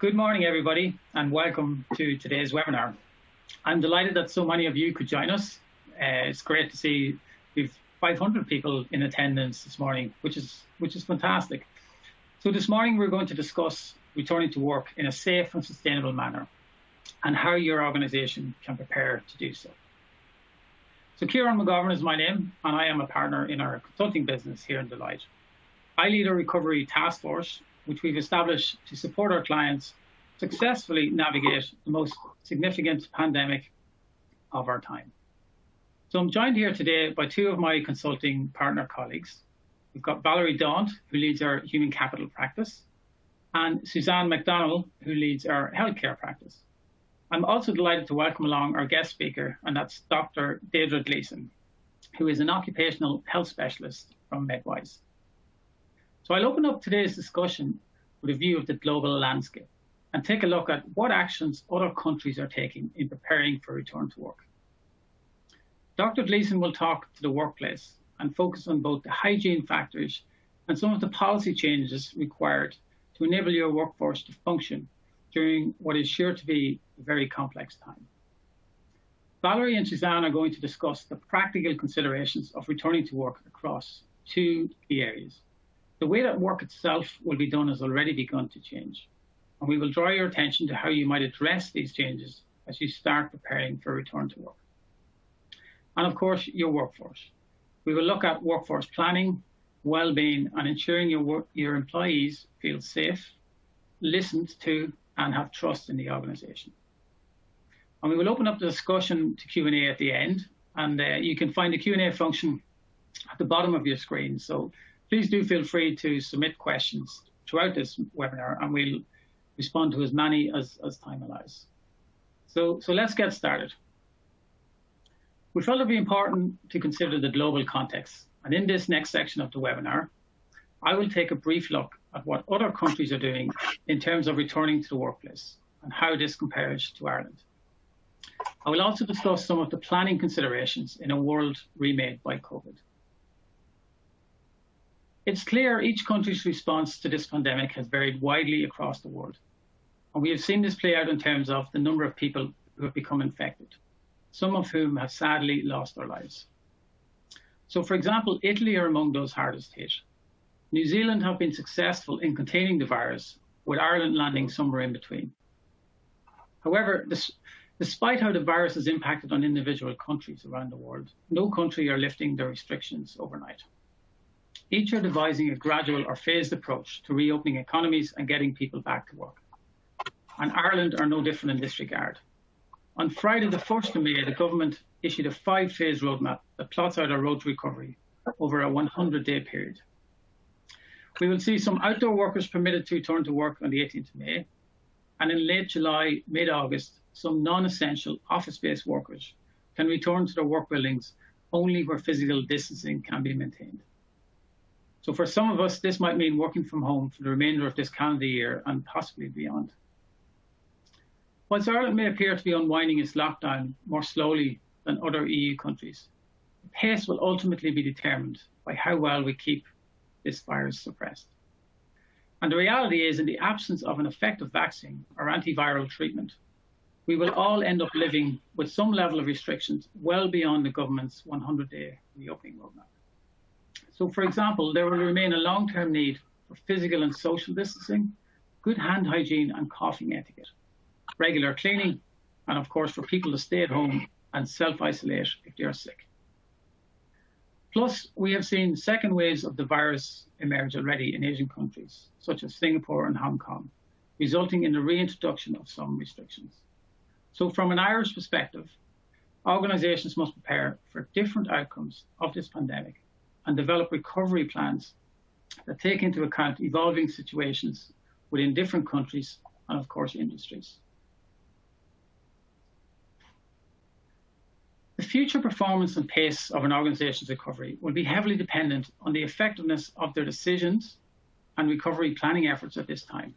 Good morning, everybody, and welcome to today's webinar. I'm delighted that so many of you could join us. It's great to see we've 500 people in attendance this morning, which is fantastic. So this morning we're going to discuss returning to work in a safe and sustainable manner and how your organisation can prepare to do so. So Ciaran McGovern is my name, and I am a partner in our consulting business here in Deloitte. I lead a recovery task force, which we've established to support our clients successfully navigate the most significant pandemic of our time. So I'm joined here today by two of my consulting partner colleagues. We've got Valerie Daunt, who leads our human capital practice, and Suzanne McDonald, who leads our healthcare practice. I'm also delighted to welcome along our guest speaker, and that's Dr. Deirdre Gleeson, who is an occupational health specialist from MedWise. So I'll open up today's discussion with a view of the global landscape and take a look at what actions other countries are taking in preparing for return to work. Dr. Gleeson will talk to the workplace and focus on both the hygiene factors and some of the policy changes required to enable your workforce to function during what is sure to be a very complex time. Valerie and Suzanne are going to discuss the practical considerations of returning to work across two key areas. The way that work itself will be done has already begun to change, and we will draw your attention to how you might address these changes as you start preparing for return to work. And of course, your workforce. We will look at workforce planning, well-being, and ensuring your employees feel safe, listened to, and have trust in the organisation. And we will open up the discussion to Q&A at the end, and you can find the Q&A function at the bottom of your screen. So please do feel free to submit questions throughout this webinar, and we'll respond to as many as time allows. So let's get started. We felt it would be important to consider the global context, and in this next section of the webinar, I will take a brief look at what other countries are doing in terms of returning to the workplace and how this compares to Ireland. I will also discuss some of the planning considerations in a world remade by COVID. It's clear each country's response to this pandemic has varied widely across the world, and we have seen this play out in terms of the number of people who have become infected, some of whom have sadly lost their lives. So, for example, Italy are among those hardest hit. New Zealand have been successful in containing the virus, with Ireland landing somewhere in between. However, despite how the virus has impacted on individual countries around the world, no country are lifting their restrictions overnight. Each are devising a gradual or phased approach to reopening economies and getting people back to work. And Ireland are no different in this regard. On Friday, the 1st of May, the government issued a 5-phase roadmap that plots out a road to recovery over a 100-day period. We will see some outdoor workers permitted to return to work on the 18th of May, and in late July, mid-August, some non-essential office-based workers can return to their work buildings only where physical distancing can be maintained. So for some of us, this might mean working from home for the remainder of this calendar year and possibly beyond. Whilst Ireland may appear to be unwinding its lockdown more slowly than other EU countries, the pace will ultimately be determined by how well we keep this virus suppressed. And the reality is, in the absence of an effective vaccine or antiviral treatment, we will all end up living with some level of restrictions well beyond the government's 100-day reopening roadmap. So, for example, there will remain a long-term need for physical and social distancing, good hand hygiene and coughing etiquette, regular cleaning, and of course for people to stay at home and self-isolate if they are sick. Plus, we have seen second waves of the virus emerge already in Asian countries, such as Singapore and Hong Kong, resulting in the reintroduction of some restrictions. So from an Irish perspective, organisations must prepare for different outcomes of this pandemic and develop recovery plans that take into account evolving situations within different countries and, of course, industries. The future performance and pace of an organisation's recovery will be heavily dependent on the effectiveness of their decisions and recovery planning efforts at this time.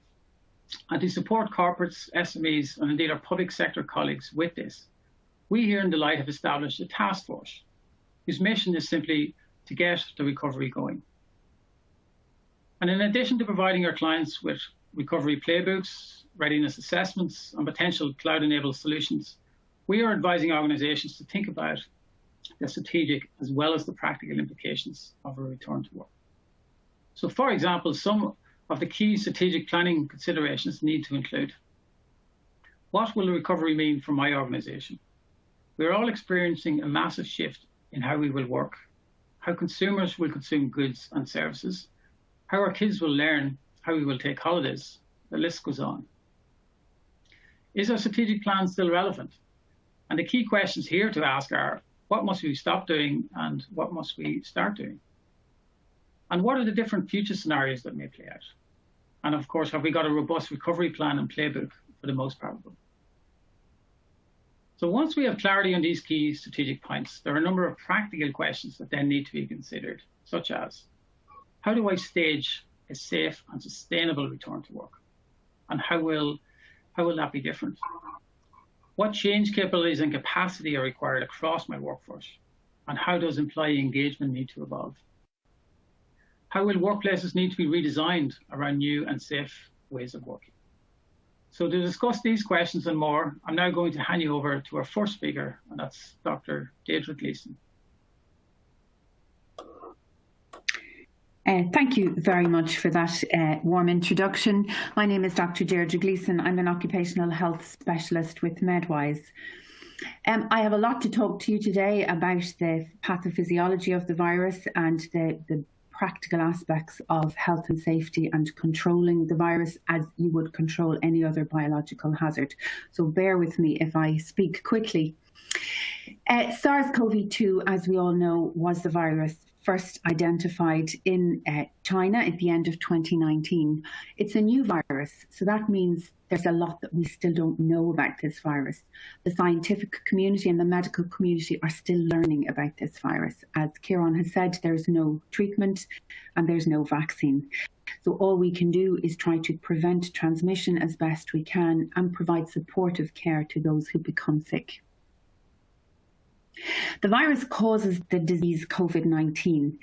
And to support corporates, SMEs, and indeed our public sector colleagues with this, we here in Deloitte have established a task force whose mission is simply to get the recovery going. And in addition to providing our clients with recovery playbooks, readiness assessments, and potential cloud-enabled solutions, we are advising organizations to think about the strategic as well as the practical implications of a return to work. So, for example, some of the key strategic planning considerations need to include: what will recovery mean for my organization? We're all experiencing a massive shift in how we will work, how consumers will consume goods and services, how our kids will learn, how we will take holidays. The list goes on. Is our strategic plan still relevant? And the key questions here to ask are: what must we stop doing and what must we start doing? And what are the different future scenarios that may play out? And of course, have we got a robust recovery plan and playbook for the most probable? So once we have clarity on these key strategic points, there are a number of practical questions that then need to be considered, such as: how do I stage a safe and sustainable return to work? And how will that be different? What change capabilities and capacity are required across my workforce? And how does employee engagement need to evolve? How will workplaces need to be redesigned around new and safe ways of working? So to discuss these questions and more, I'm now going to hand you over to our first speaker, and that's Dr. Deirdre Gleeson. Thank you very much for that warm introduction. My name is Dr. Deirdre Gleeson. I'm an occupational health specialist with MedWise. I have a lot to talk to you today about the pathophysiology of the virus and the practical aspects of health and safety and controlling the virus as you would control any other biological hazard. So bear with me if I speak quickly. SARS-CoV-2, as we all know, was the virus first identified in China at the end of 2019. It's a new virus, so that means there's a lot that we still don't know about this virus. The scientific community and the medical community are still learning about this virus. As Ciaran has said, there's no treatment and there's no vaccine. So all we can do is try to prevent transmission as best we can and provide supportive care to those who become sick. The virus causes the disease COVID-19,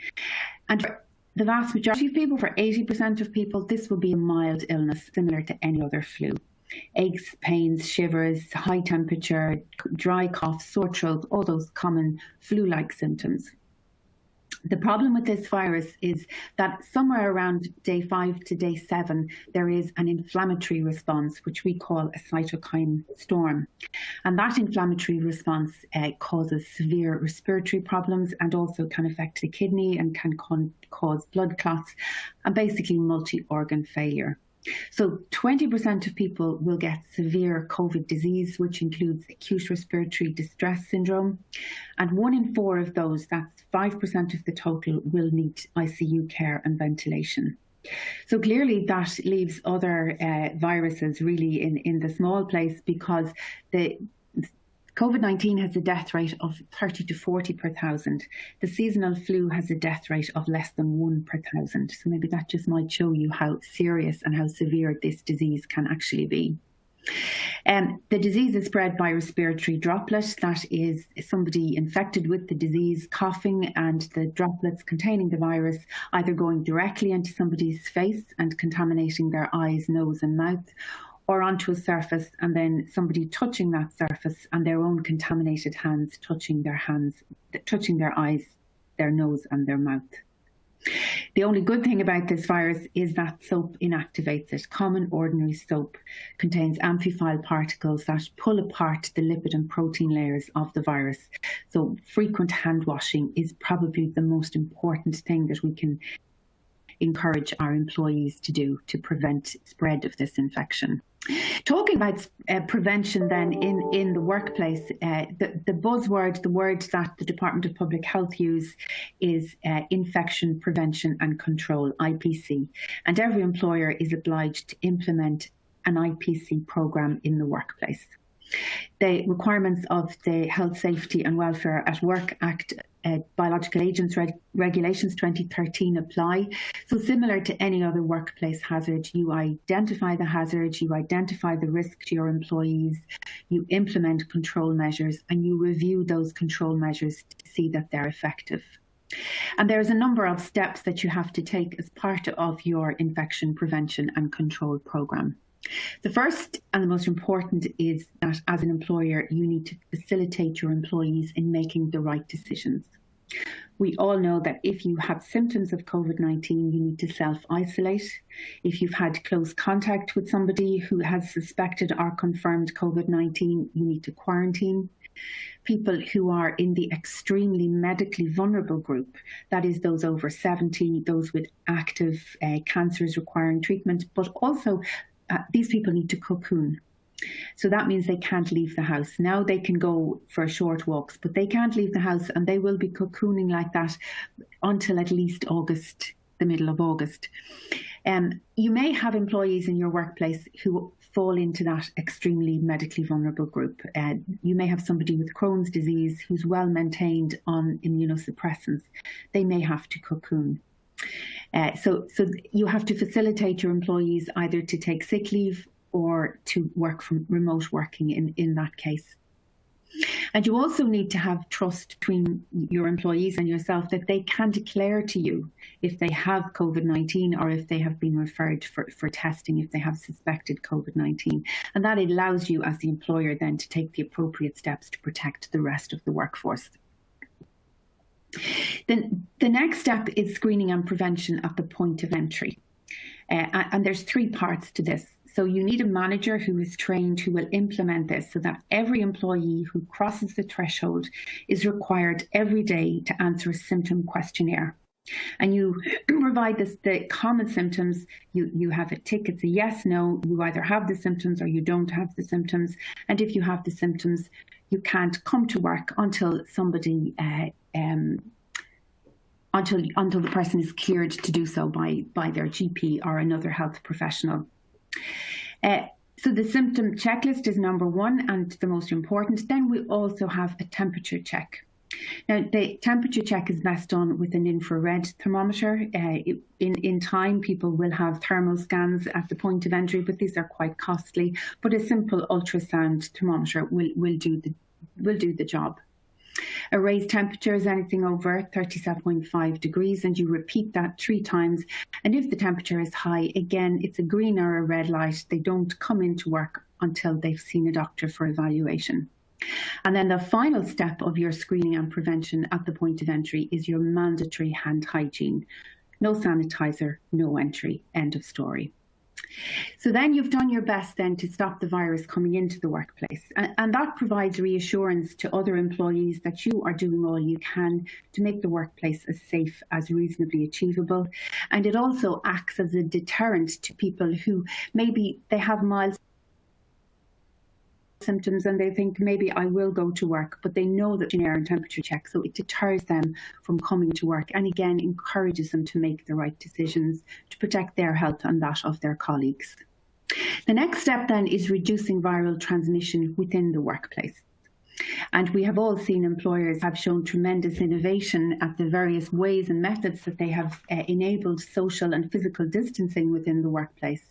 and for the vast majority of people, for 80% of people, this will be a mild illness similar to any other flu. Aches, pains, shivers, high temperature, dry cough, sore throat, all those common flu-like symptoms. The problem with this virus is that somewhere around day 5 to day 7, there is an inflammatory response, which we call a cytokine storm. And that inflammatory response causes severe respiratory problems and also can affect the kidney and can cause blood clots and basically multi-organ failure. So 20% of people will get severe COVID disease, which includes acute respiratory distress syndrome. And 1 in 4 of those, that's 5% of the total, will need ICU care and ventilation. So clearly that leaves other viruses really in the small place, because the COVID-19 has a death rate of 30 to 40 per thousand. The seasonal flu has a death rate of less than 1 per thousand. So maybe that just might show you how serious and how severe this disease can actually be. The disease is spread by respiratory droplet. That is somebody infected with the disease coughing, and the droplets containing the virus either going directly into somebody's face and contaminating their eyes, nose and mouth, or onto a surface and then somebody touching that surface and their own contaminated hands touching their eyes, their nose and their mouth. The only good thing about this virus is that soap inactivates it. Common ordinary soap contains amphiphile particles that pull apart the lipid and protein layers of the virus. So frequent hand washing is probably the most important thing that we can encourage our employees to do to prevent spread of this infection. Talking about prevention then in the workplace, the buzzword, the word that the Department of Public Health use is infection prevention and control, IPC. And every employer is obliged to implement an IPC program in the workplace. The requirements of the Health, Safety and Welfare at Work Act, Biological Agents Regulations 2013 apply. So similar to any other workplace hazard, you identify the hazard, you identify the risk to your employees, you implement control measures, and you review those control measures to see that they're effective. And there's a number of steps that you have to take as part of your infection prevention and control programme. The first and the most important is that as an employer, you need to facilitate your employees in making the right decisions. We all know that if you have symptoms of COVID-19, you need to self-isolate. If you've had close contact with somebody who has suspected or confirmed COVID-19, you need to quarantine. People who are in the extremely medically vulnerable group, that is those over 70, those with active cancers requiring treatment, but also these people need to cocoon. So that means they can't leave the house. Now they can go for short walks, but they can't leave the house, and they will be cocooning like that until at least August, the middle of August. You may have employees in your workplace who fall into that extremely medically vulnerable group. You may have somebody with Crohn's disease who's well maintained on immunosuppressants. They may have to cocoon. So you have to facilitate your employees either to take sick leave or to work from remote working in that case. And you also need to have trust between your employees and yourself that they can declare to you if they have COVID-19 or if they have been referred for testing, if they have suspected COVID-19. And that allows you as the employer then to take the appropriate steps to protect the rest of the workforce. Then the next step is screening and prevention at the point of entry. And there's three parts to this. So you need a manager who is trained, who will implement this so that every employee who crosses the threshold is required every day to answer a symptom questionnaire. And you provide the common symptoms. You have a tick, it's a yes, no. You either have the symptoms or you don't have the symptoms. And if you have the symptoms, you can't come to work until somebody until the person is cleared to do so by their GP or another health professional. So the symptom checklist is number one and the most important. Then we also have a temperature check. Now, the temperature check is best done with an infrared thermometer. In time, people will have thermal scans at the point of entry, but these are quite costly. But a simple ultrasound thermometer will do the job. A raised temperature is anything over 37.5 degrees, and you repeat that 3 times. And if the temperature is high, again, it's a green or a red light. They don't come into work until they've seen a doctor for evaluation. And then the final step of your screening and prevention at the point of entry is your mandatory hand hygiene. No sanitizer, no entry, end of story. So then you've done your best then to stop the virus coming into the workplace. And that provides reassurance to other employees that you are doing all you can to make the workplace as safe as reasonably achievable. And it also acts as a deterrent to people who maybe they have mild symptoms and they think maybe I will go to work, but they know that an air and temperature check, so it deters them from coming to work and again encourages them to make the right decisions to protect their health and that of their colleagues. The next step then is reducing viral transmission within the workplace. And we have all seen employers have shown tremendous innovation at the various ways and methods that they have enabled social and physical distancing within the workplace.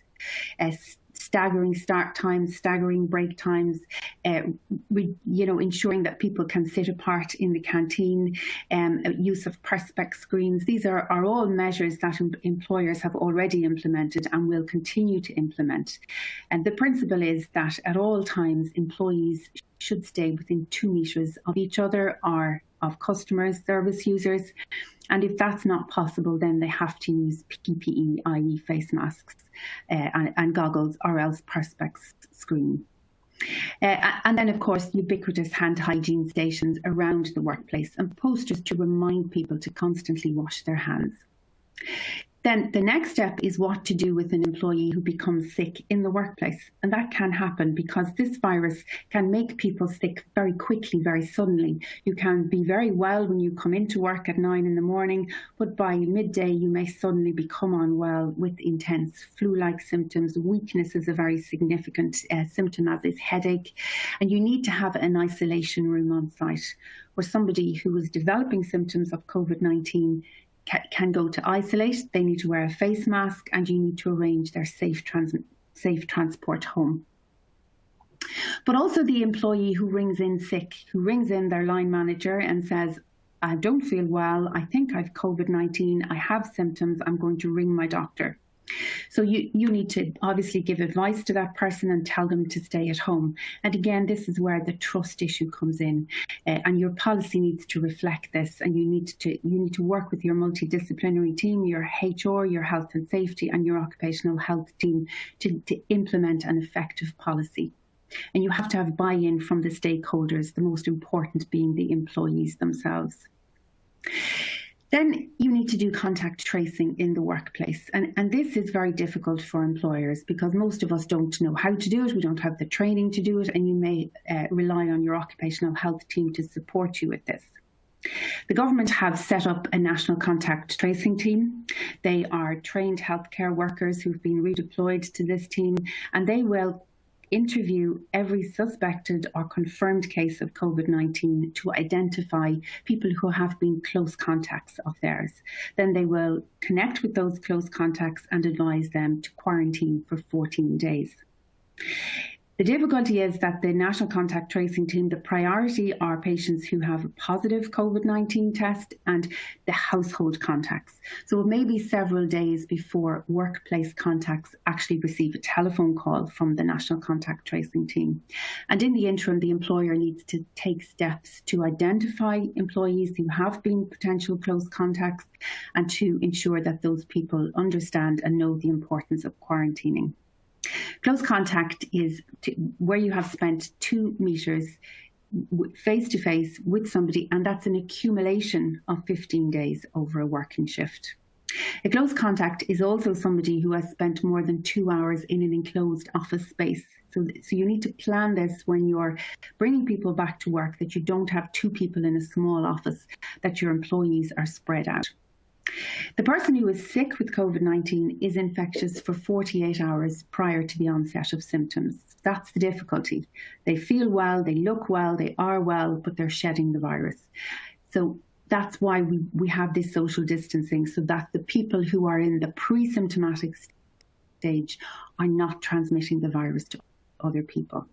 Staggering start times, staggering break times, ensuring that people can sit apart in the canteen, use of perspex screens. These are all measures that employers have already implemented and will continue to implement. And the principle is that at all times, employees should stay within 2 meters of each other or of customers, service users. And if that's not possible, then they have to use PPE, i.e. face masks and goggles, or else perspex screen. And then, of course, ubiquitous hand hygiene stations around the workplace and posters to remind people to constantly wash their hands. Then the next step is what to do with an employee who becomes sick in the workplace. And that can happen because this virus can make people sick very quickly, very suddenly. You can be very well when you come into work at 9 in the morning, but by midday you may suddenly become unwell with intense flu-like symptoms. Weakness is a very significant symptom, as is headache. And you need to have an isolation room on site where somebody who is developing symptoms of COVID-19 can go to isolate. They need to wear a face mask and you need to arrange their safe transport home. But also the employee who rings in sick, who rings in their line manager and says, I don't feel well, I think I've COVID-19, I have symptoms, I'm going to ring my doctor. So you need to obviously give advice to that person and tell them to stay at home. And again, this is where the trust issue comes in, and your policy needs to reflect this. And you need to work with your multidisciplinary team, your HR, your health and safety, and your occupational health team to implement an effective policy. And you have to have buy-in from the stakeholders, the most important being the employees themselves. Then you need to do contact tracing in the workplace. And this is very difficult for employers because most of us don't know how to do it. We don't have the training to do it. And you may rely on your occupational health team to support you with this. The government have set up a national contact tracing team. They are trained healthcare workers who've been redeployed to this team, and they will interview every suspected or confirmed case of COVID-19 to identify people who have been close contacts of theirs. Then they will connect with those close contacts and advise them to quarantine for 14 days. The difficulty is that the National Contact Tracing Team, the priority are patients who have a positive COVID-19 test and the household contacts. So it may be several days before workplace contacts actually receive a telephone call from the National Contact Tracing Team. And in the interim, the employer needs to take steps to identify employees who have been potential close contacts and to ensure that those people understand and know the importance of quarantining. Close contact is where you have spent 2 meters face-to-face with somebody, and that's an accumulation of 15 days over a working shift. A close contact is also somebody who has spent more than 2 hours in an enclosed office space. So you need to plan this when you're bringing people back to work, that you don't have 2 people in a small office, that your employees are spread out. The person who is sick with COVID-19 is infectious for 48 hours prior to the onset of symptoms. That's the difficulty. They feel well, they look well, they are well, but they're shedding the virus. So that's why we have this social distancing, so that the people who are in the pre-symptomatic stage are not transmitting the virus to other people.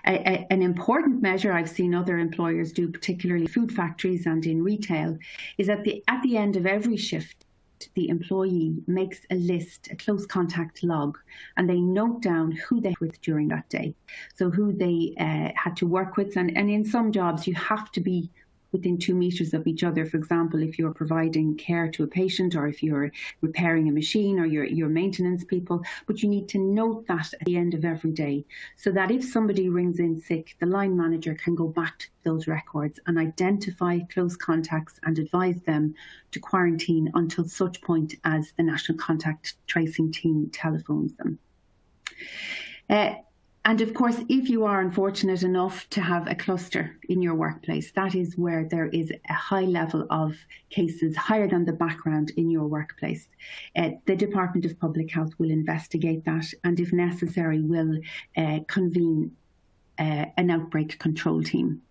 An important measure I've seen other employers do, particularly food factories and in retail, is at the end of every shift, the employee makes a list, a close contact log, and they note down who they were with during that day. So who they had to work with. And in some jobs, you have to be within 2 meters of each other. For example, if you're providing care to a patient, or if you're repairing a machine, or your maintenance people, but you need to note that at the end of every day, so that if somebody rings in sick, the line manager can go back to those records and identify close contacts and advise them to quarantine until such point as the National Contact Tracing Team telephones them. And of course, if you are unfortunate enough to have a cluster in your workplace, that is where there is a high level of cases, higher than the background in your workplace. The Department of Public Health will investigate that, and if necessary, will convene an outbreak control team.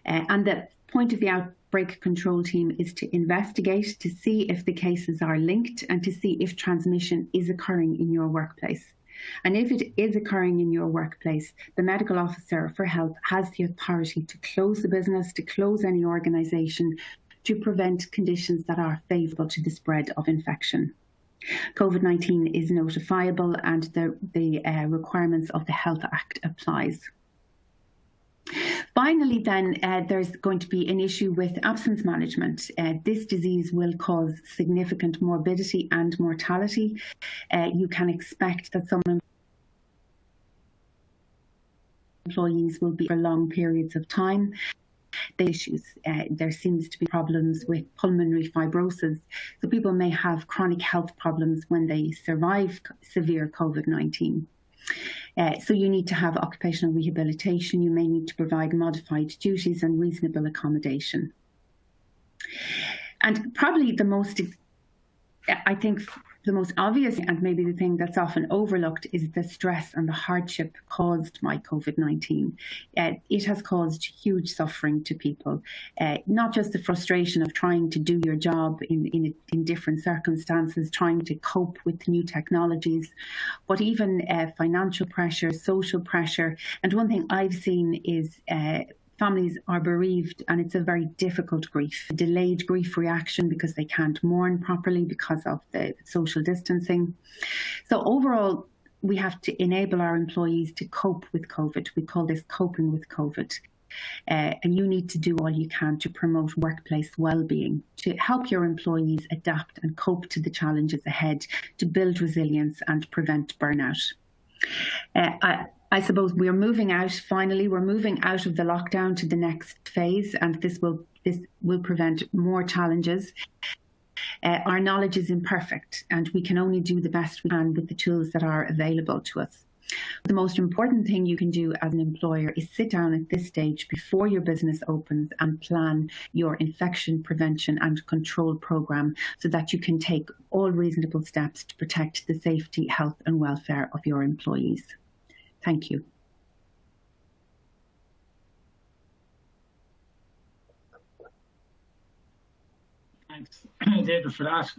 And the point of the outbreak control team is to investigate, to see if the cases are linked, and to see if transmission is occurring in your workplace. And if it is occurring in your workplace, the medical officer for health has the authority to close the business, to close any organisation, to prevent conditions that are favourable to the spread of infection. COVID-19 is notifiable, and the requirements of the Health Act applies. Finally, then, there's going to be an issue with absence management. This disease will cause significant morbidity and mortality. You can expect that some employees will be for long periods of time. The issues, there seems to be problems with pulmonary fibrosis. So people may have chronic health problems when they survive severe COVID-19. So you need to have occupational rehabilitation. You may need to provide modified duties and reasonable accommodation. And probably the most obvious, and maybe the thing that's often overlooked, is the stress and the hardship caused by COVID-19. It has caused huge suffering to people, not just the frustration of trying to do your job in different circumstances, trying to cope with new technologies, but even financial pressure, social pressure. And one thing I've seen is families are bereaved, and it's a very difficult grief, a delayed grief reaction because they can't mourn properly because of the social distancing. So overall, we have to enable our employees to cope with COVID. We call this coping with COVID. And you need to do all you can to promote workplace well-being, to help your employees adapt and cope to the challenges ahead, to build resilience and prevent burnout. I suppose we're moving out, finally, we're moving out of the lockdown to the next phase, and this will prevent more challenges. Our knowledge is imperfect, and we can only do the best we can with the tools that are available to us. The most important thing you can do as an employer is sit down at this stage before your business opens and plan your infection prevention and control program so that you can take all reasonable steps to protect the safety, health and welfare of your employees. Thank you. Thanks, David, for that.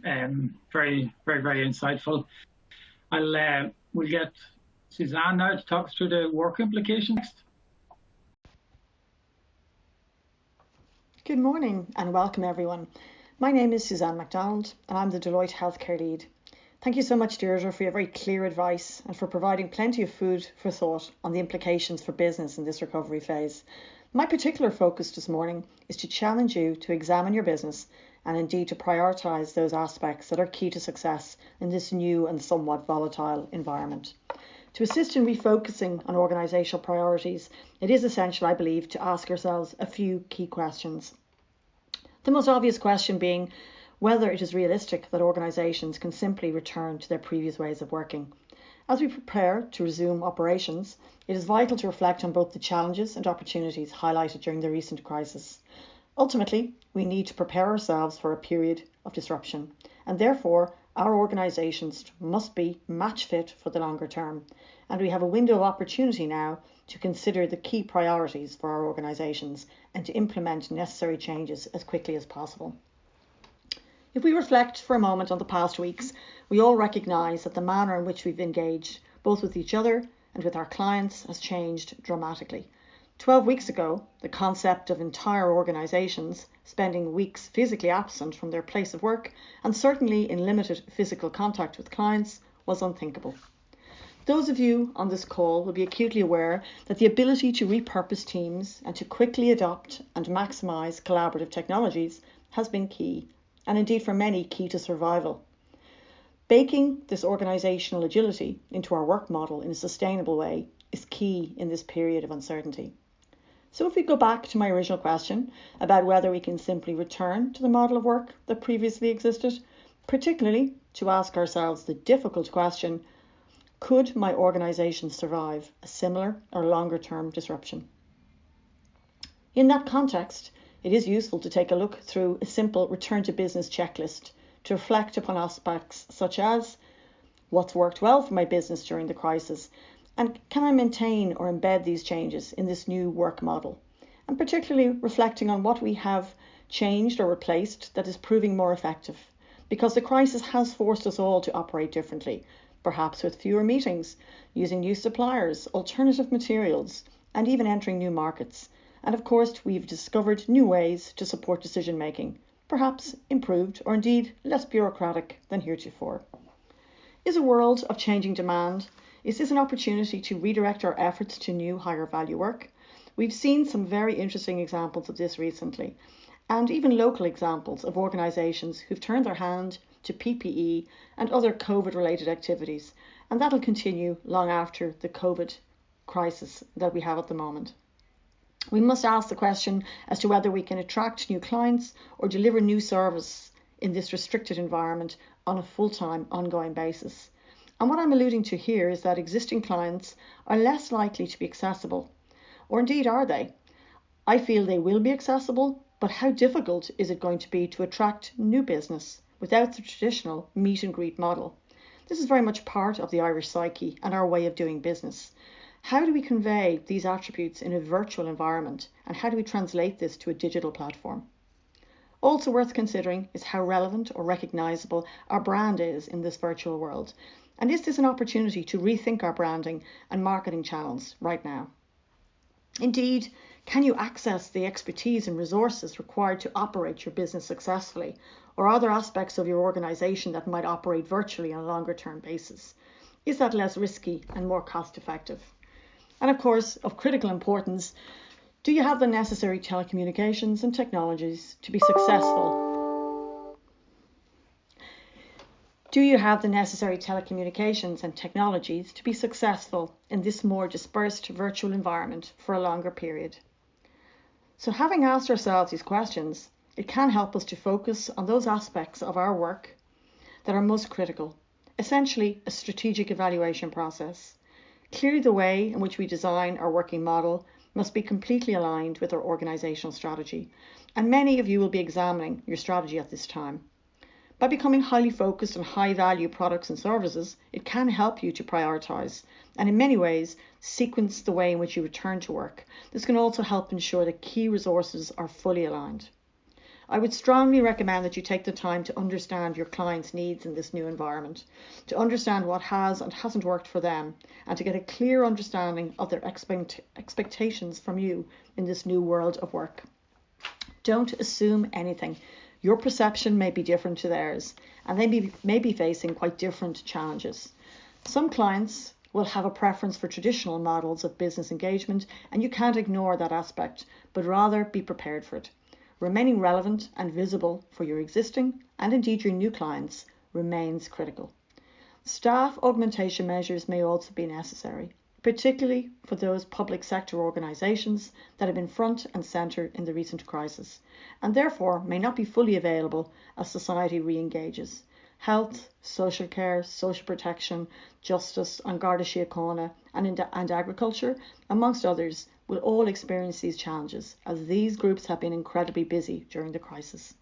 Very, very, very insightful. We'll get Ciaran now to talk us through the work implications. Good morning and welcome everyone. My name is Ciaran MacDonald and I'm the Deloitte Healthcare Lead. Thank you so much, Deirdre, for your very clear advice and for providing plenty of food for thought on the implications for business in this recovery phase. My particular focus this morning is to challenge you to examine your business and indeed to prioritise those aspects that are key to success in this new and somewhat volatile environment. To assist in refocusing on organisational priorities, it is essential, I believe, to ask ourselves a few key questions. The most obvious question being whether it is realistic that organisations can simply return to their previous ways of working. As we prepare to resume operations, it is vital to reflect on both the challenges and opportunities highlighted during the recent crisis. Ultimately, we need to prepare ourselves for a period of disruption, and therefore our organisations must be match fit for the longer term, and we have a window of opportunity now to consider the key priorities for our organisations and to implement necessary changes as quickly as possible. If we reflect for a moment on the past weeks, we all recognise that the manner in which we've engaged, both with each other and with our clients, has changed dramatically. 12 weeks ago, the concept of entire organisations spending weeks physically absent from their place of work and certainly in limited physical contact with clients was unthinkable. Those of you on this call will be acutely aware that the ability to repurpose teams and to quickly adopt and maximise collaborative technologies has been key, and indeed for many key to survival. Baking this organisational agility into our work model in a sustainable way is key in this period of uncertainty. So if we go back to my original question about whether we can simply return to the model of work that previously existed, particularly to ask ourselves the difficult question, could my organisation survive a similar or longer term disruption? In that context, it is useful to take a look through a simple return to business checklist to reflect upon aspects such as what's worked well for my business during the crisis, and can I maintain or embed these changes in this new work model? And particularly reflecting on what we have changed or replaced that is proving more effective, because the crisis has forced us all to operate differently, perhaps with fewer meetings, using new suppliers, alternative materials, and even entering new markets. And of course, we've discovered new ways to support decision making, perhaps improved or indeed less bureaucratic than heretofore. Is a world of changing demand? Is this an opportunity to redirect our efforts to new higher value work? We've seen some very interesting examples of this recently, and even local examples of organisations who've turned their hand to PPE and other COVID related activities, and that'll continue long after the COVID crisis that we have at the moment. We must ask the question as to whether we can attract new clients or deliver new service in this restricted environment on a full-time ongoing basis. And what I'm alluding to here is that existing clients are less likely to be accessible, or indeed are they? I feel they will be accessible, but how difficult is it going to be to attract new business without the traditional meet and greet model? This is very much part of the Irish psyche and our way of doing business. How do we convey these attributes in a virtual environment, and how do we translate this to a digital platform? Also worth considering is how relevant or recognisable our brand is in this virtual world. And is this an opportunity to rethink our branding and marketing channels right now? Indeed, Can you access the expertise and resources required to operate your business successfully? Or are there aspects of your organisation that might operate virtually on a longer term basis? Is that less risky and more cost effective? And of course, of critical importance, do you have the necessary telecommunications and technologies to be successful? Do you have the necessary telecommunications and technologies to be successful in this more dispersed virtual environment for a longer period? So having asked ourselves these questions, it can help us to focus on those aspects of our work that are most critical, essentially a strategic evaluation process. Clearly, the way in which we design our working model must be completely aligned with our organisational strategy, and many of you will be examining your strategy at this time. By becoming highly focused on high-value products and services, it can help you to prioritise and in many ways sequence the way in which you return to work. This can also help ensure that key resources are fully aligned. I would strongly recommend that you take the time to understand your clients' needs in this new environment, to understand what has and hasn't worked for them, and to get a clear understanding of their expectations from you in this new world of work. Don't assume anything. Your perception may be different to theirs, and they may be facing quite different challenges. Some clients will have a preference for traditional models of business engagement, and you can't ignore that aspect, but rather be prepared for it. Remaining relevant and visible for your existing and indeed your new clients remains critical. Staff augmentation measures may also be necessary, particularly for those public sector organisations that have been front and centre in the recent crisis, and therefore may not be fully available as society re-engages. Health, social care, social protection, justice, and Garda Síochána and agriculture, amongst others, will all experience these challenges as these groups have been incredibly busy during the crisis.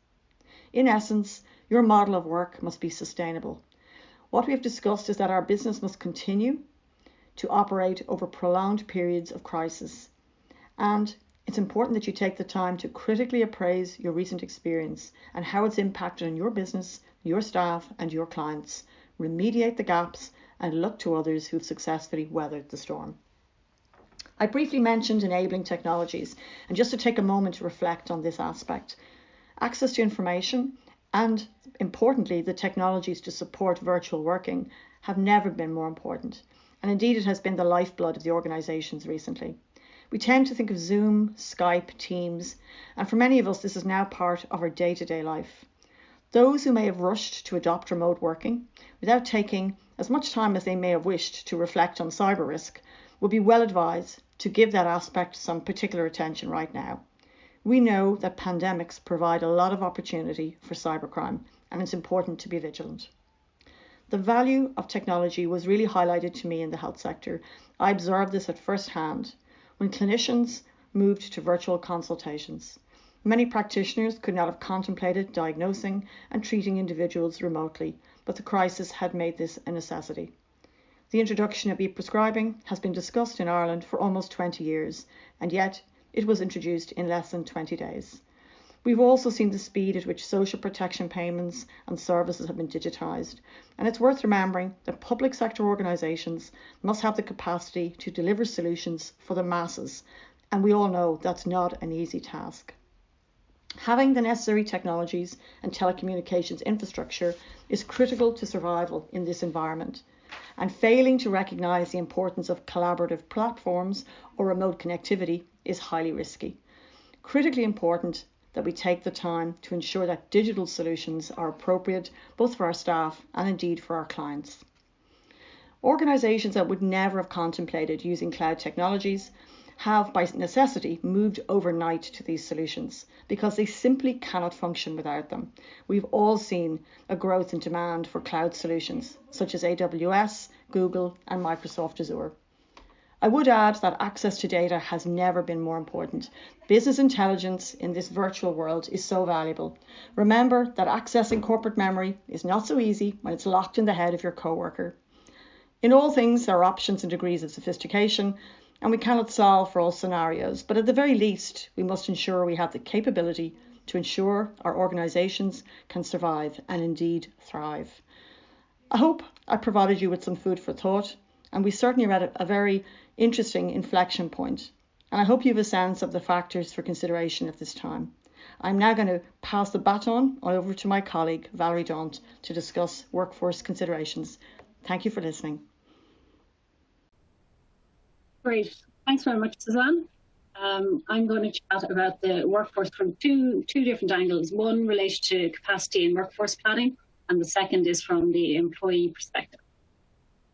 In essence, your model of work must be sustainable. What we have discussed is that our business must continue to operate over prolonged periods of crisis, and it's important that you take the time to critically appraise your recent experience and how it's impacted on your business, your staff and your clients, remediate the gaps and look to others who've successfully weathered the storm. I briefly mentioned enabling technologies, and just to take a moment to reflect on this aspect, access to information and, importantly, the technologies to support virtual working have never been more important, and indeed it has been the lifeblood of the organisations recently. We tend to think of Zoom, Skype, Teams, and for many of us this is now part of our day-to-day life. Those who may have rushed to adopt remote working without taking as much time as they may have wished to reflect on cyber risk would be well advised to give that aspect some particular attention right now. We know that pandemics provide a lot of opportunity for cybercrime, and it's important to be vigilant. The value of technology was really highlighted to me in the health sector. I observed this at first hand when clinicians moved to virtual consultations. Many practitioners could not have contemplated diagnosing and treating individuals remotely, but the crisis had made this a necessity. The introduction of e-prescribing has been discussed in Ireland for almost 20 years, and yet it was introduced in less than 20 days. We've also seen the speed at which social protection payments and services have been digitised, and it's worth remembering that public sector organisations must have the capacity to deliver solutions for the masses, and we all know that's not an easy task. Having the necessary technologies and telecommunications infrastructure is critical to survival in this environment, and failing to recognise the importance of collaborative platforms or remote connectivity is highly risky. Critically important that we take the time to ensure that digital solutions are appropriate both for our staff and indeed for our clients. Organisations that would never have contemplated using cloud technologies have by necessity moved overnight to these solutions because they simply cannot function without them. We've all seen a growth in demand for cloud solutions such as AWS, Google and Microsoft Azure. I would add that access to data has never been more important. Business intelligence in this virtual world is so valuable. Remember that accessing corporate memory is not so easy when it's locked in the head of your coworker. In all things, there are options and degrees of sophistication, and we cannot solve for all scenarios, but at the very least, we must ensure we have the capability to ensure our organisations can survive and indeed thrive. I hope I provided you with some food for thought, and we certainly are at a very interesting inflection point. and I hope you have a sense of the factors for consideration at this time. I'm now going to pass the baton over to my colleague, Valerie Daunt, to discuss workforce considerations. Thank you for listening. Great. Thanks very much, Suzanne. I'm going to chat about the workforce from two different angles. One related to capacity and workforce planning, and the second is from the employee perspective.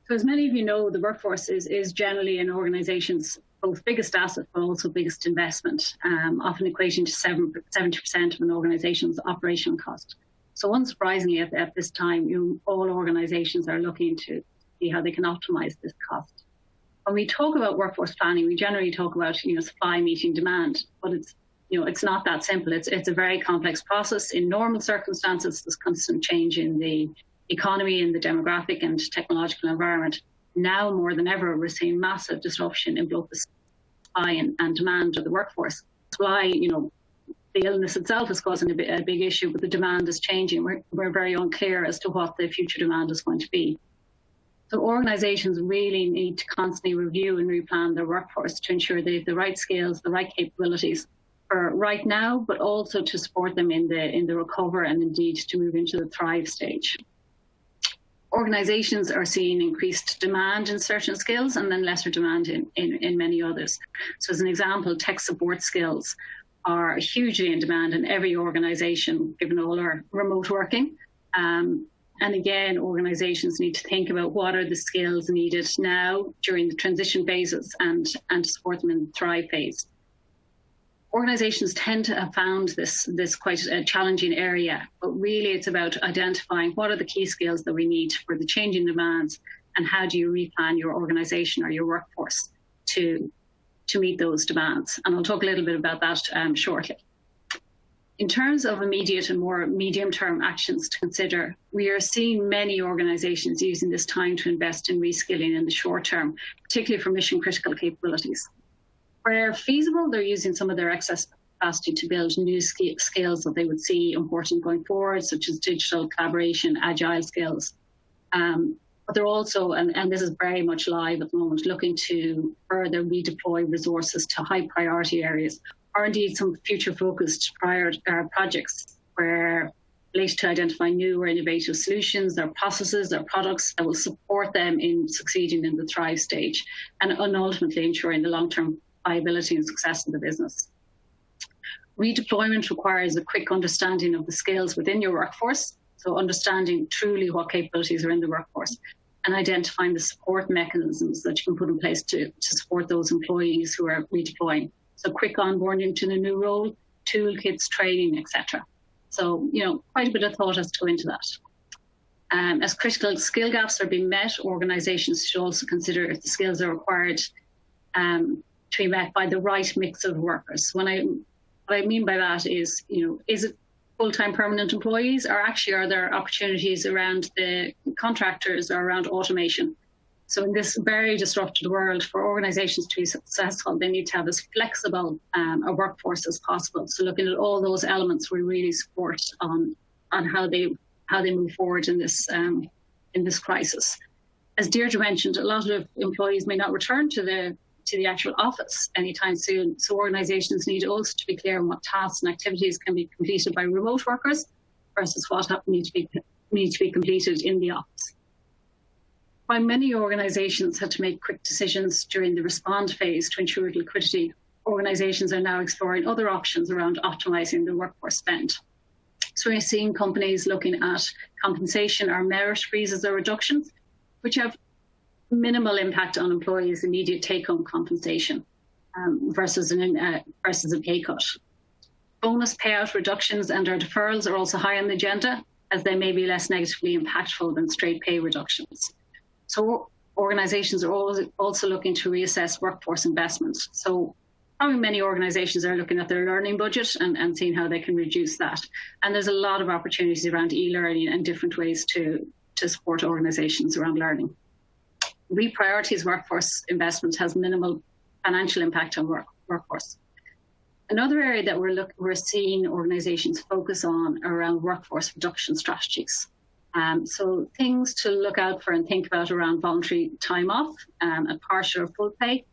So as many of you know, the workforce is generally an organisation's both biggest asset, but also biggest investment, often equating to 70% of an organisation's operational cost. So unsurprisingly, at this time, all organisations are looking to see how they can optimise this cost. When we talk about workforce planning, we generally talk about supply meeting demand, but it's not that simple. It's a very complex process. In normal circumstances, there's constant change in the economy and the demographic and technological environment. Now more than ever, we're seeing massive disruption in both the supply and demand of the workforce. That's why the illness itself is causing a big issue, but the demand is changing. We're very unclear as to what the future demand is going to be. So organisations really need to constantly review and replan their workforce to ensure they have the right skills, the right capabilities for right now, but also to support them in the recover and indeed to move into the thrive stage. Organisations are seeing increased demand in certain skills and then lesser demand in many others. So as an example, tech support skills are hugely in demand in every organisation, given all our remote working. And again, organisations need to think about what are the skills needed now during the transition phases and to support them in the thrive phase. Organisations tend to have found this quite a challenging area, but really it's about identifying what are the key skills that we need for the changing demands and how do you replan your organisation or your workforce to meet those demands. And I'll talk a little bit about that shortly. In terms of immediate and more medium-term actions to consider, we are seeing many organisations using this time to invest in reskilling in the short term, particularly for mission-critical capabilities. Where feasible, they're using some of their excess capacity to build new skills that they would see important going forward, such as digital collaboration, agile skills. But they're also, and this is very much live at the moment, looking to further redeploy resources to high-priority areas, or indeed some future-focused projects where related to identifying new or innovative solutions, their processes, their products that will support them in succeeding in the thrive stage and ultimately ensuring the long-term viability and success of the business. Redeployment requires a quick understanding of the skills within your workforce, so understanding truly what capabilities are in the workforce and identifying the support mechanisms that you can put in place to support those employees who are redeploying. So quick onboarding to the new role, toolkits, training, etc. So, quite a bit of thought has to go into that. As critical skill gaps are being met, organisations should also consider if the skills are required to be met by the right mix of workers. What I mean by that is, is it full-time permanent employees, or actually are there opportunities around the contractors or around automation? So in this very disrupted world, for organisations to be successful, they need to have as flexible a workforce as possible. So looking at all those elements will really support on how they move forward in this crisis. As Deirdre mentioned, a lot of employees may not return to the actual office anytime soon. So organisations need also to be clear on what tasks and activities can be completed by remote workers versus what need to be completed in the office. While many organisations had to make quick decisions during the respond phase to ensure liquidity, organisations are now exploring other options around optimising the workforce spend. So we're seeing companies looking at compensation or merit freezes or reductions, which have minimal impact on employees' immediate take-home compensation versus a pay cut. Bonus payout reductions and or deferrals are also high on the agenda, as they may be less negatively impactful than straight pay reductions. So organisations are also looking to reassess workforce investments. So probably many organisations are looking at their learning budget and seeing how they can reduce that. And there's a lot of opportunities around e-learning and different ways to support organisations around learning. Reprioritize workforce investment has minimal financial impact on workforce. Another area that we're seeing organisations focus on are around workforce reduction strategies. So things to look out for and think about around voluntary time off at partial or full pay,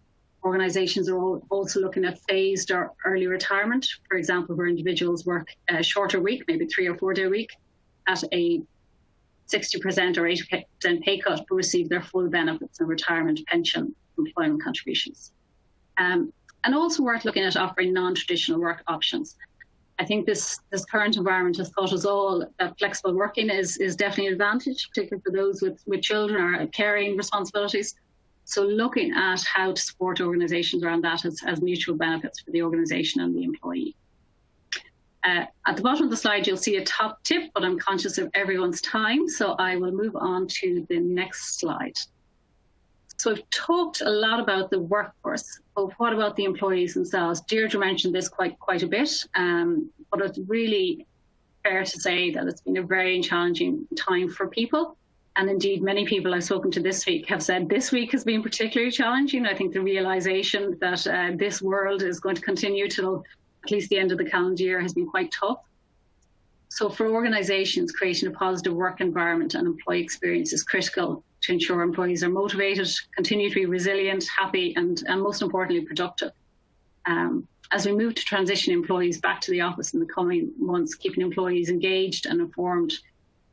Organisations are also looking at phased or early retirement, for example, where individuals work a shorter week, maybe 3 or 4 day week, at a 60% or 80% pay cut, but receive their full benefits and retirement, pension, employment contributions. And also worth looking at offering non-traditional work options. I think this current environment has taught us all that flexible working is definitely an advantage, particularly for those with children or caring responsibilities. So looking at how to support organisations around that has mutual benefits for the organisation and the employee. At the bottom of the slide, you'll see a top tip, but I'm conscious of everyone's time, so I will move on to the next slide. So I've talked a lot about the workforce, but what about the employees themselves? Deirdre mentioned this quite a bit, but it's really fair to say that it's been a very challenging time for people. And indeed, many people I've spoken to this week have said this week has been particularly challenging. I think the realisation that this world is going to continue till at least the end of the calendar year has been quite tough. So for organisations, creating a positive work environment and employee experience is critical to ensure employees are motivated, continue to be resilient, happy, and most importantly, productive. As we move to transition employees back to the office in the coming months, keeping employees engaged and informed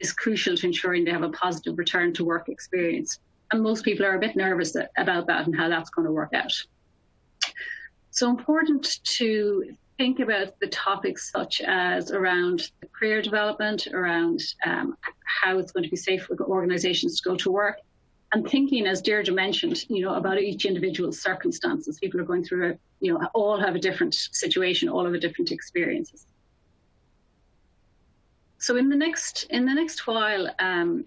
is crucial to ensuring they have a positive return to work experience. And most people are a bit nervous about that and how that's going to work out. So important to think about the topics such as around career development, around how it's going to be safe for organisations to go to work, and thinking, as Deirdre mentioned, about each individual's circumstances. People are going through all have a different situation, all have a different experiences. So in the next while, the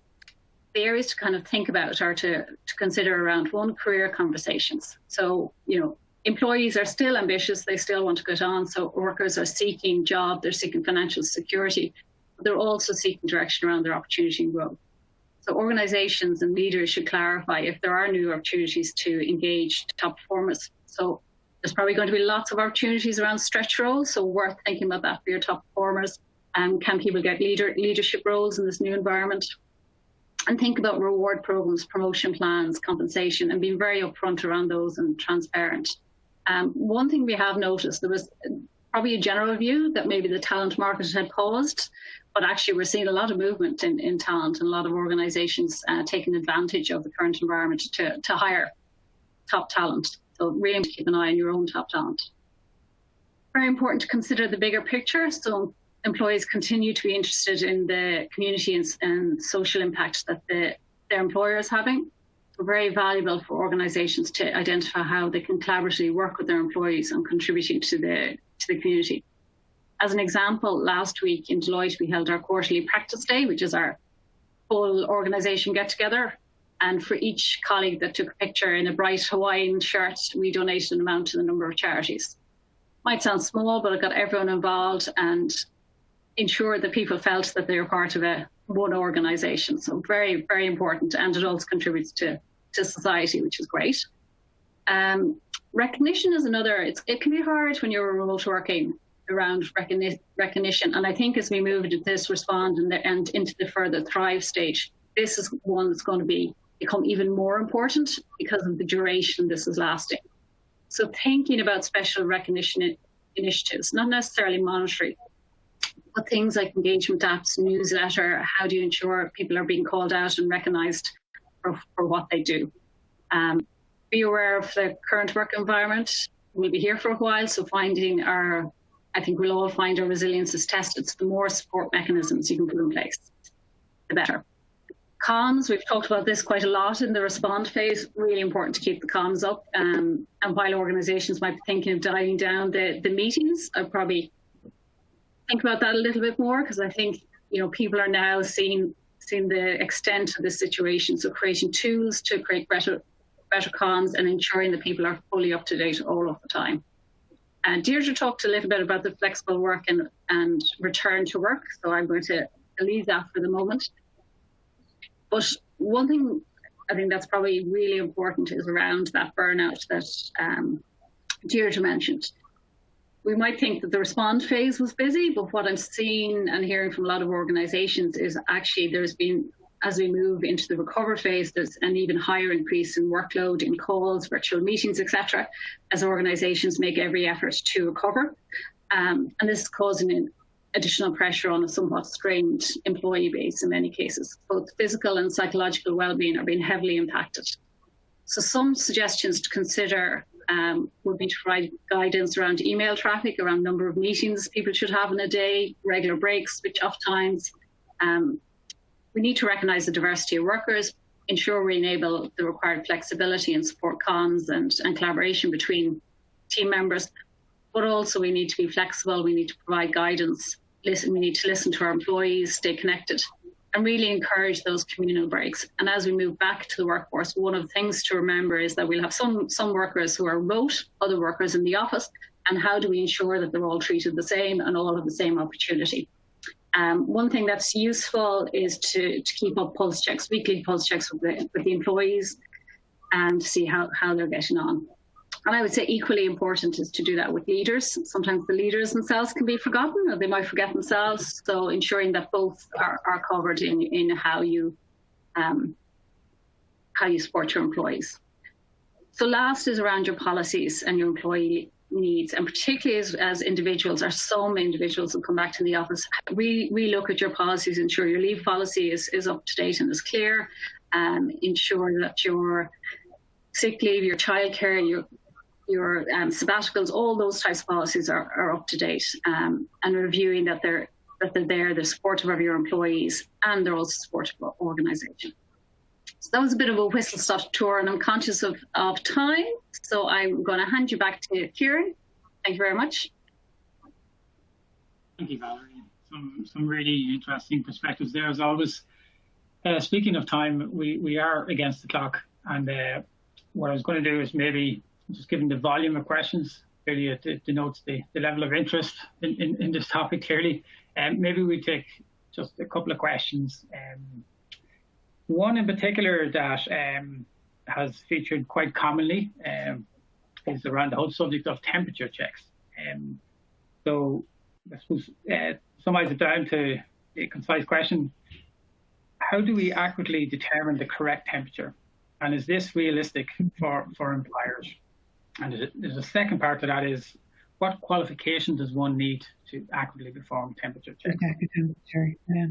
areas to kind of think about are to consider around one, career conversations. So, employees are still ambitious, they still want to get on. So workers are seeking job, they're seeking financial security, but they're also seeking direction around their opportunity and growth. So organisations and leaders should clarify if there are new opportunities to engage top performers. So there's probably going to be lots of opportunities around stretch roles, so worth thinking about that for your top performers. Can people get leadership roles in this new environment? And think about reward programs, promotion plans, compensation, and being very upfront around those and transparent. One thing we have noticed, there was probably a general view that maybe the talent market had paused, but actually we're seeing a lot of movement in talent and a lot of organisations taking advantage of the current environment to hire top talent. So really keep an eye on your own top talent. Very important to consider the bigger picture. So employees continue to be interested in the community and social impact that their employer is having. So very valuable for organisations to identify how they can collaboratively work with their employees and contributing to the community. As an example, last week in Deloitte, we held our quarterly practice day, which is our full organisation get-together. And for each colleague that took a picture in a bright Hawaiian shirt, we donated an amount to the number of charities. Might sound small, but it got everyone involved and ensured that people felt that they were part of one organisation. So very, very important, and it also contributes to society, which is great. Recognition is another. It can be hard when you're remote working around recognition. And I think as we move into this respond and into the further thrive stage, this is one that's going to become even more important because of the duration this is lasting. So thinking about special recognition initiatives, not necessarily monetary, but things like engagement apps, newsletter, how do you ensure people are being called out and recognised for what they do? Be aware of the current work environment. We'll be here for a while, so I think we'll all find our resilience is tested. So the more support mechanisms you can put in place, the better. Comms, we've talked about this quite a lot in the respond phase. Really important to keep the comms up. And while organisations might be thinking of dialing down the meetings, I'd probably think about that a little bit more, because I think people are now seeing the extent of the situation. So creating tools to create better comms and ensuring that people are fully up to date all of the time. And Deirdre talked a little bit about the flexible work and return to work. So I'm going to leave that for the moment. But one thing I think that's probably really important is around that burnout that Deirdre mentioned. We might think that the respond phase was busy, but what I'm seeing and hearing from a lot of organisations is actually there's been as we move into the recover phase, there's an even higher increase in workload, in calls, virtual meetings, etc., as organisations make every effort to recover. And this is causing additional pressure on a somewhat strained employee base in many cases. Both physical and psychological well-being are being heavily impacted. So some suggestions to consider would be to provide guidance around email traffic, around number of meetings people should have in a day, regular breaks, switch-off times. We need to recognise the diversity of workers, ensure we enable the required flexibility and support comms and collaboration between team members, but also we need to be flexible, we need to provide guidance, we need to listen to our employees, stay connected, and really encourage those communal breaks. And as we move back to the workforce, one of the things to remember is that we'll have some workers who are remote, other workers in the office, and how do we ensure that they're all treated the same and all have the same opportunity? One thing that's useful is to keep up pulse checks, weekly pulse checks with the employees, and see how they're getting on. And I would say equally important is to do that with leaders. Sometimes the leaders themselves can be forgotten, or they might forget themselves. So ensuring that both are covered in how you support your employees. So last is around your policies and your employee needs, and particularly as individuals, so many individuals will come back to the office. We look at your policies, ensure your leave policy is up to date and is clear, ensure that your sick leave, your childcare, your sabbaticals, all those types of policies are up to date, and reviewing that they're there, they're supportive of your employees, and they're also supportive of organisation. So that was a bit of a whistle-stop tour, and I'm conscious of time, so I'm going to hand you back to Ciaran. Thank you very much. Thank you, Valerie. Some really interesting perspectives there, as always. Speaking of time, we are against the clock, and what I was going to do is maybe just given the volume of questions, clearly it denotes the level of interest in this topic, clearly. Maybe we take just a couple of questions. One in particular that has featured quite commonly is around the whole subject of temperature checks. So I suppose summarize it down to a concise question: how do we accurately determine the correct temperature? And is this realistic for employers? And there's a second part to that is, what qualification does one need to accurately perform temperature checks? Temperature, yeah.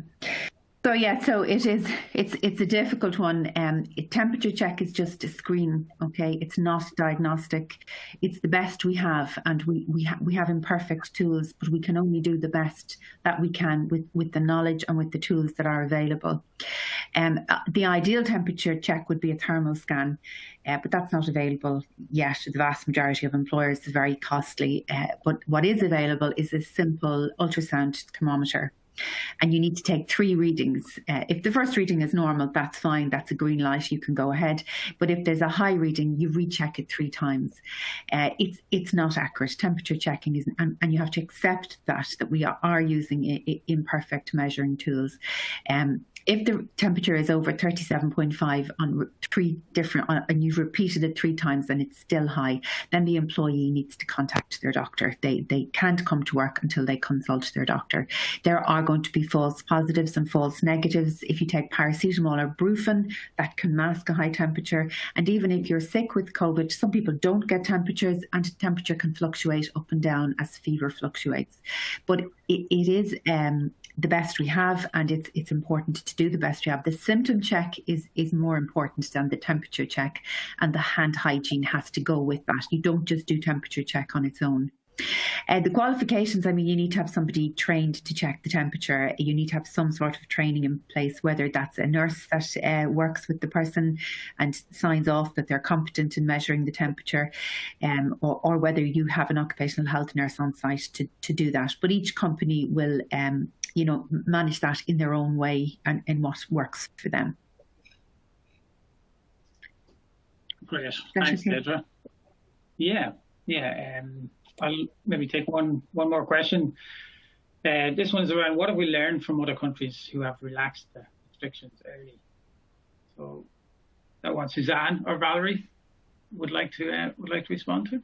So it's a difficult one. A temperature check is just a screen, okay? It's not diagnostic. It's the best we have, and we have imperfect tools, but we can only do the best that we can with the knowledge and with the tools that are available. The ideal temperature check would be a thermal scan, but that's not available yet. The vast majority of employers is very costly. But what is available is a simple ultrasound thermometer. And you need to take 3 readings. If the first reading is normal, that's fine. That's a green light. You can go ahead. But if there's a high reading, you recheck it 3 times. It's not accurate. Temperature checking is, and you have to accept that we are using imperfect measuring tools. If the temperature is over 37.5 on 3 different, and you've repeated it 3 times and it's still high, then the employee needs to contact their doctor. They can't come to work until they consult their doctor. There are going to be false positives and false negatives. If you take paracetamol or brufen, that can mask a high temperature. And even if you're sick with COVID, some people don't get temperatures, and temperature can fluctuate up and down as fever fluctuates. But it is the best we have, and it's important to do the best we have. The symptom check is more important than the temperature check, and the hand hygiene has to go with that. You don't just do temperature check on its own. The qualifications, I mean, you need to have somebody trained to check the temperature. You need to have some sort of training in place, whether that's a nurse that works with the person and signs off that they're competent in measuring the temperature, or whether you have an occupational health nurse on site to do that. But each company will manage that in their own way and in what works for them. Great. Thanks, Deidre. Yeah. I'll maybe take one more question. This one's around, what have we learned from other countries who have relaxed the restrictions early? So that one, Suzanne or Valerie would like to respond to.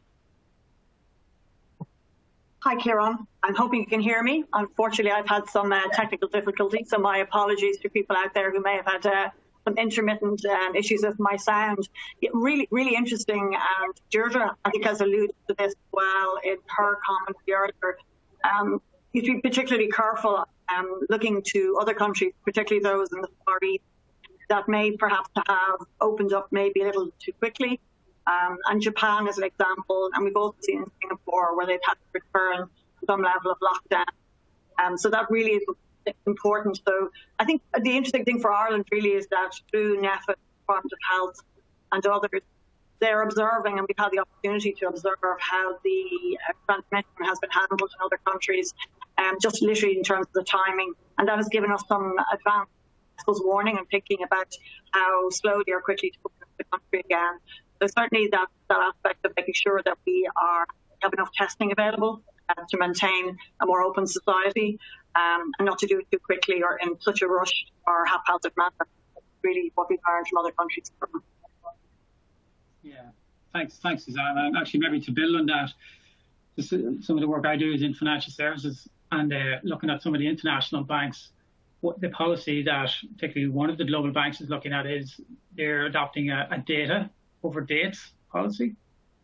Hi, Ciaran. I'm hoping you can hear me. Unfortunately, I've had some technical difficulties, so my apologies to people out there who may have had some intermittent issues with my sound. Really interesting. And Deirdre, I think, has alluded to this well in her commentary earlier. You should be particularly careful looking to other countries, particularly those in the Far East, that may perhaps have opened up maybe a little too quickly. And Japan is an example, and we've also seen in Singapore where they've had to return to some level of lockdown. So that really is important. So I think the interesting thing for Ireland really is that through NEFIT, Department of Health and others, they're observing, and we've had the opportunity to observe how the transmission has been handled in other countries, just literally in terms of the timing. And that has given us some advance, I suppose, warning and thinking about how slowly or quickly to open up the country again. So certainly that aspect of making sure that we have enough testing available to maintain a more open society, and not to do it too quickly or in such a rush or haphazard manner. That's really what we've learned from other countries. Yeah, thanks, Suzanne. And actually, maybe to build on that, some of the work I do is in financial services, and looking at some of the international banks. What the policy that particularly one of the global banks is looking at is they're adopting a data over dates policy.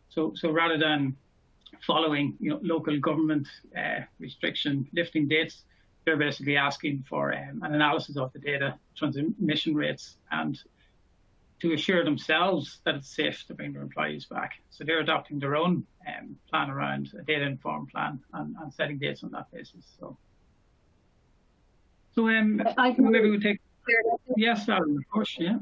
So rather than following local government restriction lifting dates, they're basically asking for an analysis of the data transmission rates and to assure themselves that it's safe to bring their employees back. So they're adopting their own plan around a data-informed plan and setting dates on that basis. So maybe we'll take... Yes, Alan, of course, yeah.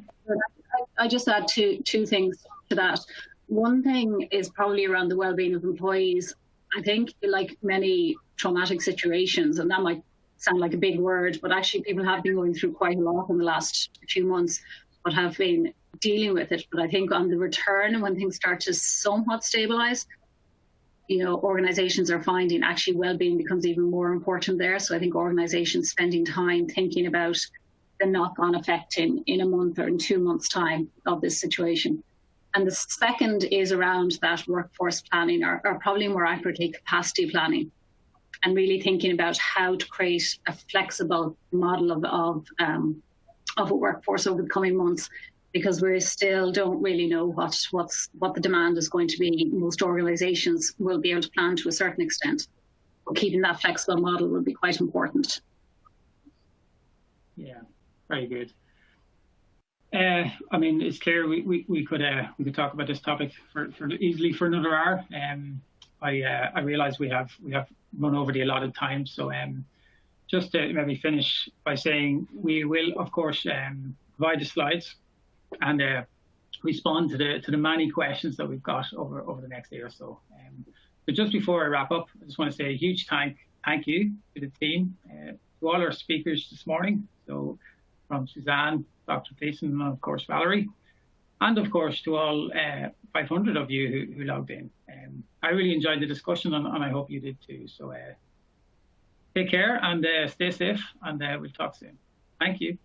I just add two things to that. One thing is probably around the well-being of employees. I think, like many traumatic situations, and that might sound like a big word, but actually people have been going through quite a lot in the last few months, but have been dealing with it. But I think on the return, when things start to somewhat stabilise, organisations are finding actually well-being becomes even more important there. So I think organisations spending time thinking about the knock-on effect in a month or in 2 months' time of this situation. And the second is around that workforce planning, or probably more accurately capacity planning, and really thinking about how to create a flexible model of a workforce over the coming months, because we still don't really know what the demand is going to be. Most organisations will be able to plan to a certain extent, but keeping that flexible model will be quite important. Yeah, very good. I mean, it's clear we could talk about this topic for easily for another hour. I realise we have run over the allotted time, so just to maybe finish by saying we will, of course, provide the slides and respond to the many questions that we've got over the next day or so. But just before I wrap up, I just want to say a huge thank you to the team, to all our speakers this morning. So from Suzanne, Dr. Thiessen, and of course Valerie, and of course to all 500 of you who logged in. I really enjoyed the discussion, and I hope you did too. So take care and stay safe, and we'll talk soon. Thank you.